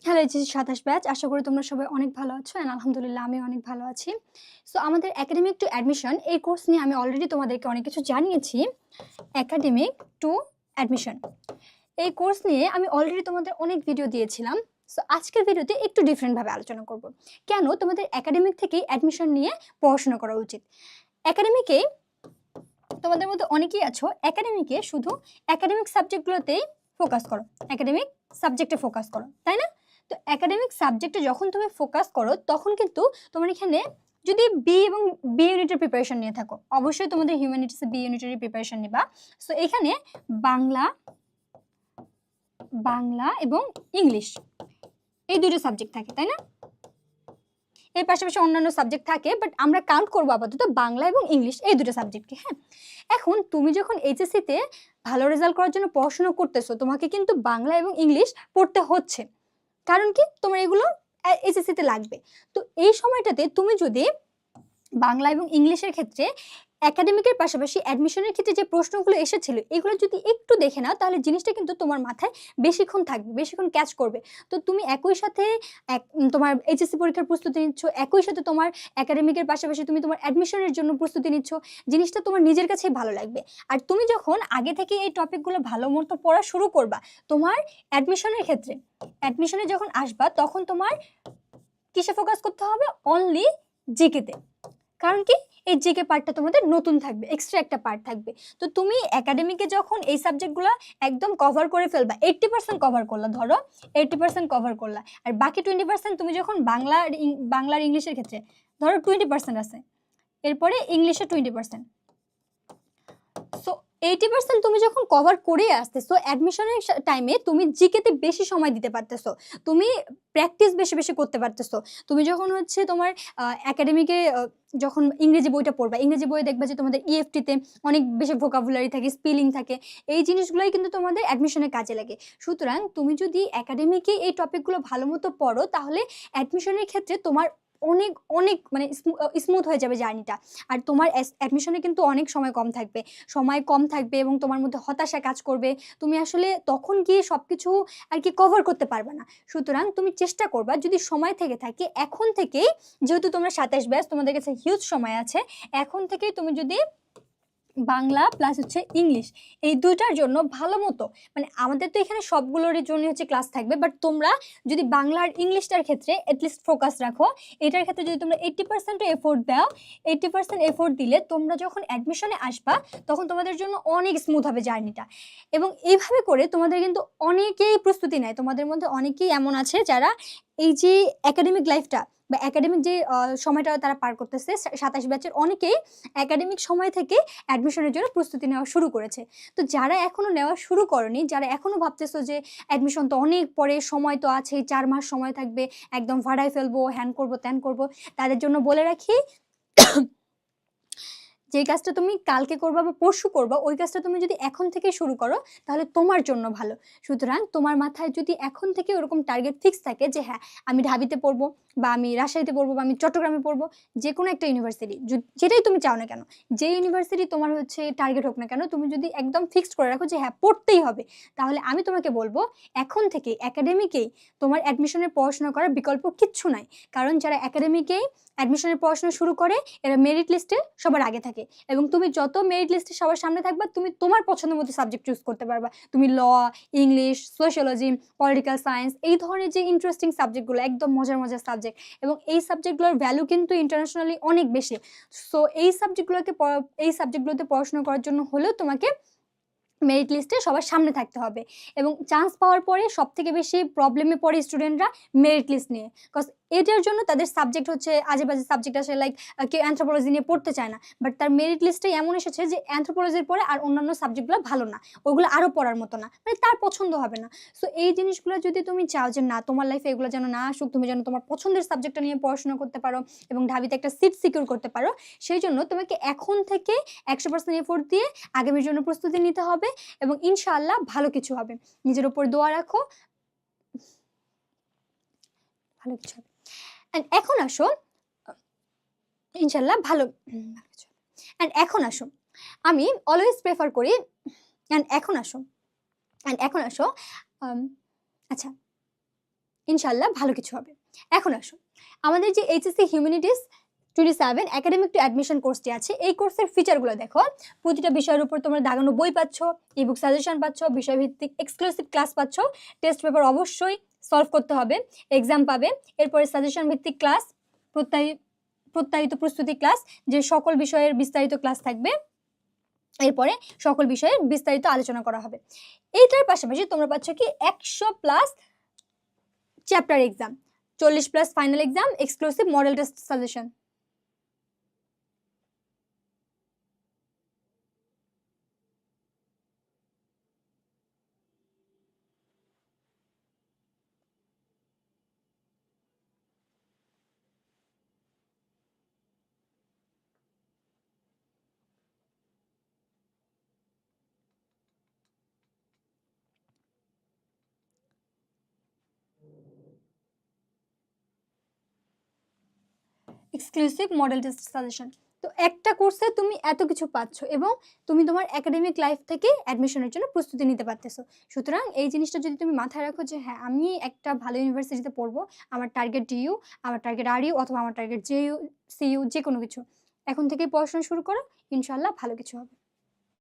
Hello, HSC ২৭ batch. আশা করি তোমরা সবাই অনেক ভালো আছো অ্যান্ড আলহামদুলিল্লাহ আমি অনেক ভালো আছি। সো আমাদের একাডেমিক টু অ্যাডমিশন এই কোর্স নিয়ে আমি অলরেডি তোমাদেরকে অনেক কিছু জানিয়েছি। একাডেমিক টু অ্যাডমিশন এই কোর্স নিয়ে আমি অলরেডি তোমাদের অনেক ভিডিও দিয়েছিলাম। সো আজকের ভিডিওতে একটু ডিফারেন্টভাবে আলোচনা করব। কেন তোমাদের একাডেমিক থেকেই অ্যাডমিশন নিয়ে পড়াশোনা করা উচিত। একাডেমিকে তোমাদের মধ্যে অনেকেই আছো একাডেমিকে শুধু একাডেমিক সাবজেক্টগুলোতেই ফোকাস করো, একাডেমিক সাবজেক্টে ফোকাস করো, তাই না? তো একাডেমিক সাবজেক্টে যখন তুমি ফোকাস করো তখন কিন্তু তোমার এখানে যদি বি ইউনিটের প্রিপারেশন নিয়ে থাকো, অবশ্যই তোমাদের হিউম্যানিটিসে বি ইউনিটের প্রিপারেশন নিবা। সো এখানে বাংলা এবং ইংলিশ এই দুটো সাবজেক্ট থাকে, তাই না? এর পাশাপাশি অন্যান্য সাবজেক্ট থাকে, বাট আমরা কাউন্ট করবো আপাতত বাংলা এবং ইংলিশ এই দুটো সাবজেক্টকে। হ্যাঁ, এখন তুমি যখন এইচএসসিতে ভালো রেজাল্ট করার জন্য পড়াশোনা করতেছো, তোমাকে কিন্তু বাংলা এবং ইংলিশ পড়তে হচ্ছে। কারণ কি, তোমার এগুলো এইচএসসিতে লাগবে। তো এই সময়টাতে তুমি যদি বাংলা এবং ইংলিশের ক্ষেত্রে একাডেমিকের পাশাপাশি অ্যাডমিশনের ক্ষেত্রে যে প্রশ্নগুলো এসেছিল এগুলো যদি একটু দেখে নাও, তাহলে জিনিসটা কিন্তু তোমার মাথায় বেশিক্ষণ থাকবে, বেশিক্ষণ ক্যাচ করবে। তো তুমি একই সাথে তোমার এইচএসসি পরীক্ষার প্রস্তুতি নিচ্ছ, একই সাথে তোমার একাডেমিকের পাশাপাশি তুমি তোমার অ্যাডমিশনের জন্য প্রস্তুতি নিচ্ছ, জিনিসটা তোমার নিজের কাছেই ভালো লাগবে। আর তুমি যখন আগে থেকে এই টপিকগুলো ভালো মতো পড়া শুরু করবা, তোমার অ্যাডমিশনের ক্ষেত্রে অ্যাডমিশনে যখন আসবা তখন তোমার কিসে ফোকাস করতে হবে? অনলি জিকেতে। কারণ কি, এই জিকে পার্টটা তোমাদের নতুন থাকবে, এক্সট্রা একটা পার্ট থাকবে। তো তুমি একাডেমিকে যখন এই সাবজেক্টগুলো একদম কভার করে ফেলবা, 80% কভার করলা, ধরো 80% কভার করলা, আর বাকি 20% তুমি যখন বাংলার ইংলিশের ক্ষেত্রে ধরো 20% আছে, এরপরে ইংলিশে 20%। সো 80% তুমি যখন কভার করে আসতেছো, অ্যাডমিশনের টাইমে তুমি জিকেতে বেশি সময় দিতে পারতেছো, তুমি প্র্যাকটিস বেশি বেশি করতে পারতেছো। তুমি যখন হচ্ছে তোমার একাডেমিকে যখন ইংরেজি বইটা পড়বা, ইংরেজি বইয়ে দেখবা যে তোমাদের ইএফটিতে অনেক বেশি ভোকাবুলারি থাকে, স্পেলিং থাকে, এই জিনিসগুলোই কিন্তু তোমাদের অ্যাডমিশনে কাজে লাগে। সুতরাং তুমি যদি একাডেমিকে এই টপিকগুলো ভালো মতো পড়ো, তাহলে অ্যাডমিশনের ক্ষেত্রে তোমার অনেক অনেক মানে স্মুথ হয়ে যাবে জার্নিটা। আর তোমার অ্যাডমিশনে কিন্তু অনেক সময় কম থাকবে এবং তোমার মধ্যে হতাশা কাজ করবে। তুমি আসলে তখন গিয়ে সবকিছু আর কি কভার করতে পারবে না। সুতরাং তুমি চেষ্টা করবা, যদি সময় থেকে থাকে এখন থেকেই, যেহেতু তোমরা 27 ব্যাচ, তোমাদের কাছে হিউজ সময় আছে, এখন থেকেই তুমি যদি বাংলা প্লাস হচ্ছে ইংলিশ এই দুইটার জন্য ভালো মতো, মানে আমাদের তো এখানে সবগুলোর জন্য হচ্ছে ক্লাস থাকবে, বাট তোমরা যদি বাংলা আর ইংলিশটার ক্ষেত্রে অ্যাটলিস্ট ফোকাস রাখো, এটার ক্ষেত্রে যদি তোমরা 80% এফোর্ট দাও, 80% এফোর্ট দিলে তোমরা যখন অ্যাডমিশনে আসবা তখন তোমাদের জন্য অনেক স্মুথ হবে জার্নিটা। এবং এইভাবে করে তোমাদের কিন্তু অনেকেই প্রস্তুতি নেয়, তোমাদের মধ্যে অনেকেই এমন আছে যারা এই যে একাডেমিক লাইফটা বা একাডেমিক যে সময়টা তারা পার করতেছে, 27 ব্যাচের অনেকেই একাডেমিক সময় থেকে অ্যাডমিশনের জন্য প্রস্তুতি নেওয়া শুরু করেছে। তো যারা এখনো নেওয়া শুরু করনি, যারা এখনো ভাবতেছো যে অ্যাডমিশন তো অনেক পরে, সময় তো আছেই, 4 মাস সময় থাকবে, একদম ভাড়ায় ফেলবো, হ্যান করবো ত্যান করবো, তাদের জন্য বলে রাখি যে কাজটা তুমি কালকে করবা বা পরশু করবা, ওই কাজটা তুমি যদি এখন থেকে শুরু করো তাহলে তোমার জন্য ভালো। সুতরাং তোমার মাথায় যদি এখন থেকে ওরকম টার্গেট ফিক্স থাকে যে হ্যাঁ আমি ঢাবিতে পড়বো, বা আমি রাজশাহীতে পড়বো, বা আমি চট্টগ্রামে পড়বো, যে কোনো একটা ইউনিভার্সিটি, যেটাই তুমি চাও না কেন, যে ইউনিভার্সিটি তোমার হচ্ছে টার্গেট হোক না কেন, তুমি যদি একদম ফিক্সড করে রাখো যে হ্যাঁ পড়তেই হবে, তাহলে আমি তোমাকে বলবো এখন থেকে একাডেমিকেই তোমার অ্যাডমিশনের পড়াশোনা করার বিকল্প কিচ্ছু নাই। কারণ যারা একাডেমিকেই অ্যাডমিশনের পড়াশোনা শুরু করে এরা মেরিট লিস্টে সবার আগে থাকে, এবং তুমি যত মেরিট লিস্টে সবার সামনে থাকবা তুমি তোমার পছন্দের মতো সাবজেক্ট চুজ করতে পারবা। তুমি ল, ইংলিশ, সোশিওলজি, পলিটিক্যাল সায়েন্স, এই ধরনের যে ইন্টারেস্টিং সাবজেক্টগুলো, একদম মজার মজার সাবজেক্ট, এবং এই সাবজেক্টগুলোর ভ্যালু কিন্তু ইন্টারন্যাশনালি অনেক বেশি। সো এই সাবজেক্টগুলোতে পড়াশোনা করার জন্য হলেও তোমাকে মেরিট লিস্টে সবার সামনে থাকতে হবে। এবং চান্স পাওয়ার পরে সব থেকে বেশি প্রবলেমে পড়ে স্টুডেন্টরা মেরিট লিস্ট নিয়ে, বিকজ এটার জন্য তাদের সাবজেক্ট হচ্ছে আজে বাজে সাবজেক্ট আসে, লাইক কেউ অ্যানথ্রোপোলজি নিয়ে পড়তে চায় না, বাট তার মেরিট লিস্টে এমন এসেছে যে অ্যানথ্রোপোলজির পরে আর অন্যান্য সাবজেক্টগুলো ভালো না, ওগুলো আরও পড়ার মতো না, মানে তার পছন্দ হবে না। সো এই জিনিসগুলো যদি তুমি চাও যে না তোমার লাইফে এগুলো যেন না আসুক, তুমি যেন তোমার পছন্দের সাবজেক্টটা নিয়ে পড়াশোনা করতে পারো এবং ঢাবিতে একটা সিট সিকিউর করতে পারো, সেই জন্য তোমাকে এখন থেকে 100% এফোর্ট দিয়ে আগামীর জন্য প্রস্তুতি নিতে হবে, এবং ইনশাআল্লাহ ভালো কিছু হবে। নিজের উপর দোয়া রাখো, ভালো কিছু হবে। এন্ড এখন আসো, ইনশাআল্লাহ ভালো কিছু হবে। এন্ড এখন আসো, আমি অলওয়েজ প্রেফার করি, এন্ড এখন আসো আচ্ছা, ইনশাল্লাহ ভালো কিছু হবে। এখন আসো আমাদের যে HSC humanities 27 academic two admission কোর্সটি আছে, এই কোর্সের ফিচারগুলো দেখো। প্রতিটা বিষয়ের উপর তোমরা দাগানো বই পাচ্ছ, ইবুক সাজেশন পাচ্ছ, বিষয়ভিত্তিক এক্সক্লুসিভ ক্লাস পাচ্ছ, টেস্ট পেপার অবশ্যই সলভ করতে হবে, এক্সাম পাবে, এরপরে সাজেশন ভিত্তিক ক্লাস, প্রত্যায়িত প্রস্তুতি ক্লাস, যে সকল বিষয়ের বিস্তারিত ক্লাস থাকবে, এরপরে সকল বিষয়ে বিস্তারিত আলোচনা করা হবে। এইটার পাশাপাশি তোমরা পাচ্ছ কি 100+ chapter exam, 40+ final exam, exclusive model test suggestion. Exclusive model test suggestion. তো একটা কোর্সে তুমি এত কিছু পাচ্ছ এবং তুমি তোমার একাডেমিক লাইফ থেকে অ্যাডমিশনের জন্য প্রস্তুতি নিতে পারতেছো। সুতরাং এই জিনিসটা যদি তুমি মাথায় রাখো যে হ্যাঁ আমি একটা ভালো ইউনিভার্সিটিতে পড়বো, আমার টার্গেট ডিইউ, আমার টার্গেট আরইউ অথবা আমার টার্গেট জেইউ সিইউ, যে কোনো কিছু, এখন থেকেই পড়াশোনা শুরু করো, ইনশাল্লাহ ভালো কিছু হবে।